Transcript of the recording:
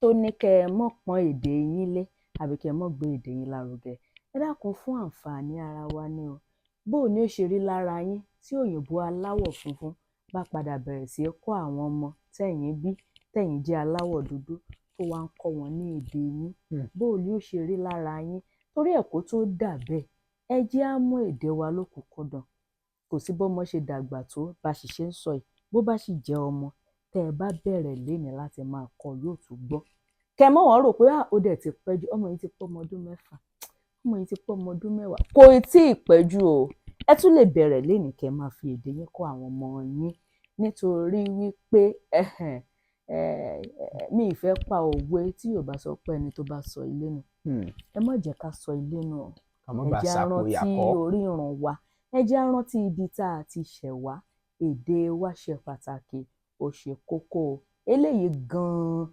tó ní kẹ́ ẹ mọ́ pọ́n èdè yín lé àbí kẹ́ ẹ mọ́ gbé èdè yín lárugẹ. Ẹ dákun fún àǹfààní ara wa ni o. Bó o ní ó ṣe rí lára yín tí òyìnbó aláwọ̀ funfun bá padà bẹ̀rẹ̀ sí í kọ́ àwọn ọmọ tẹ̀yin bí tẹ̀yin jẹ́ aláwọ̀ dúdú tó wá ń kọ́ wọn ní èdè yín. Bó o ní ó ṣe rí lára yín. Torí ẹ̀ kó tó dà bẹ́ẹ̀, ẹ jẹ́ á mú èdè wa lókùnkúndùn. Kò sí bọ́mọ ṣe dàgbà tó bá sì ṣe ń sọ yìí, bó bá sì jẹ́ ọmọ tẹ́ ẹ bá bẹ̀rẹ̀ lénìí láti máa kọ́ yóò tún gbọ́. Kẹ́ ẹ mọ́ wọ́n rò pé ó dẹ̀ ti pẹ́ jù, ọmọ yìí ti pọ́ ọmọ ọdún 6, ọmọ yìí ti pọ́ ọmọ ọdún 10. Kò tí ì pẹ́ jù o. Ẹ tún lè bẹ̀rẹ̀ lénìí kẹ́ ẹ máa fi èdè yín kọ́ àwọn ọmọ yín nítorí wípé mi ì fẹ́ pa òwe tí Yorùbá sọ pé ẹni tó bá sọ ilé nù. Ẹ má jẹ́ ká sọ ilé nù o. Ẹ jẹ́ á rántí orírun wa. Ẹ jẹ́ á rántí ibi tá a ti ṣẹ̀ wá. Èdè wa ṣe pàtàkì, ó ṣe kókó. Eléyìí gan-an